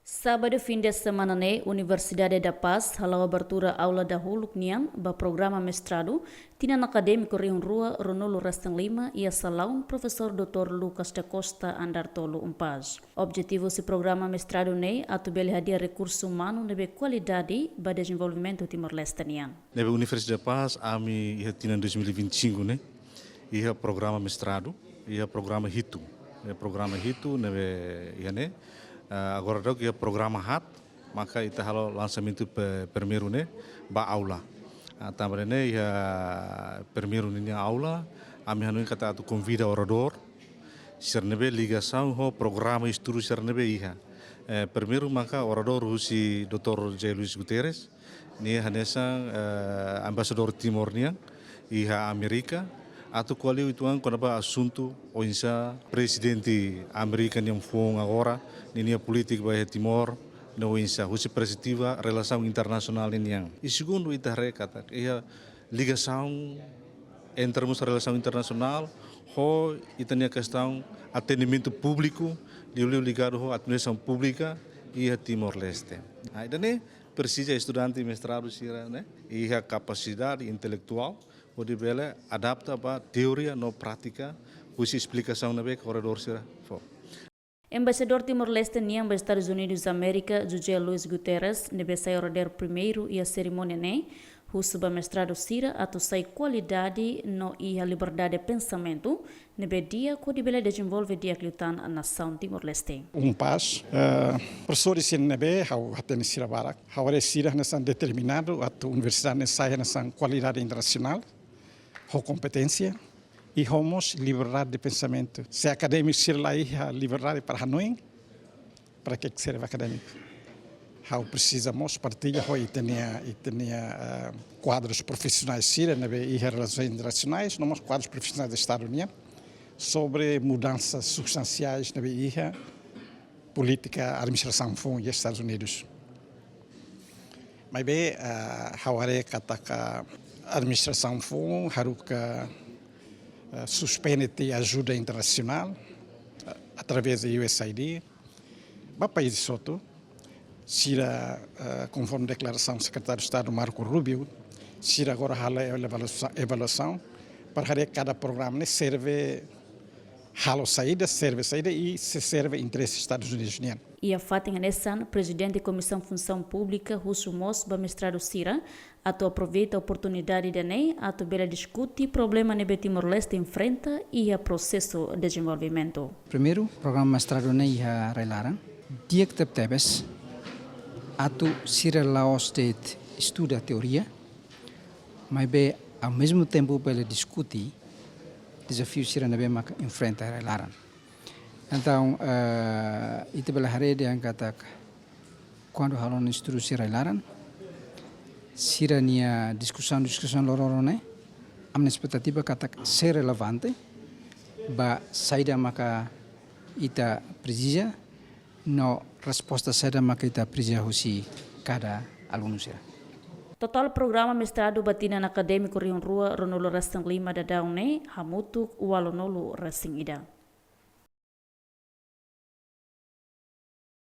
Sábado, fim de semana, Universidade da Paz, halau abertura aula da Huluknian, ba programa mestrado, tina acadêmico Riun Rua, Ronolo Rastan Lima, e a salão, professor Dr. Lucas da Costa Andartolo Umpaz. Objetivo se programa mestrado atubele hadia recurso humano nebe qualidade ba desenvolvimento Timor-Leste nian. Nebe Universidade da Paz, ami tina 2025, ia programa mestrado, ia programa HITU. Programa HITU nebe agora dok ia programa HAT, maka ita halo lançamento primeiro ba aula. Também ia primeiro aula, ami hanu kata tu convida orador, sernebe ligação ho programa estudo sernebe iha. Primeiro maka orador husi Dr. J. Luis Guterres, ni hanesa ambasador Timor niang iha Amerika. Atau qual itu quando ba assunto o insa presidente Amerika yang fuong agora ninia politik ba Timor no insa husi perspectiva relação internacional niang. E segundo ita rekata ia ligação em termos de relação internacional ho itania questão atendimento público liu ligado ho administração pública e Timor-Leste. Aí precisa estudante mestrado sira e a capacidade intelectual pode bela adapta para teoria no prática, usi explicação na corredor sira. Embaixador Timor-Leste niang dos Estados Unidos da América, José Luis Guterres, nebe sai order primeiro e a cerimônia husuba mestrado sira atau sai qualidade no e a liberdade de pensamento, nebe dia que bela desenvolve dia cliutan a nação Timor-Leste. Paz, professores in nebe hau haten sira barak, hau are sira nasan determinado atau universidade sai nasan qualidade internacional. Com competência e homos liberdade de pensamento. Se acadêmico ser lá a liberdade para Hanoi, para que serve acadêmico? How precisamos partilha e tinha quadros profissionais sira e relações internacionais, nós quadros profissionais do Estado Unido sobre mudanças substanciais na política administração fundo dos Estados Unidos. Mas bem, how are kata administração fundo haruka suspende ajuda internacional através da USAID. Para país soto, sira conforme a declaração do secretário de Estado Marco Rubio, sira agora hala avaliação para cada programa serve halo saída e se serve interesse dos Estados Unidos. E a Fatin Nessan, presidente da Comissão Função Pública, Russo Mos, mestrado Sira, aproveita a oportunidade de bela discutir problema que Timor-Leste enfrenta e o processo de desenvolvimento. Primeiro, programa mestrado ia relaran, dia que tebes, Sira Laos State estuda a teoria, mas ao mesmo tempo bela discutir desafio Sira nebe enfrenta a relaran. Então, itu bela hari dia kata quando halon estudo Sira relaran, Sira nia discussão lororone, amna expectativa kata ser relevante, ba saída maka ita precisa, no resposta saída maka ita precisa husi cada aluno Sira. Total programa mestrado batina acadêmico Riun Rua, Ronolo Rastan Lima da Daune, Hamutuk, Walonolo Rasing Ida.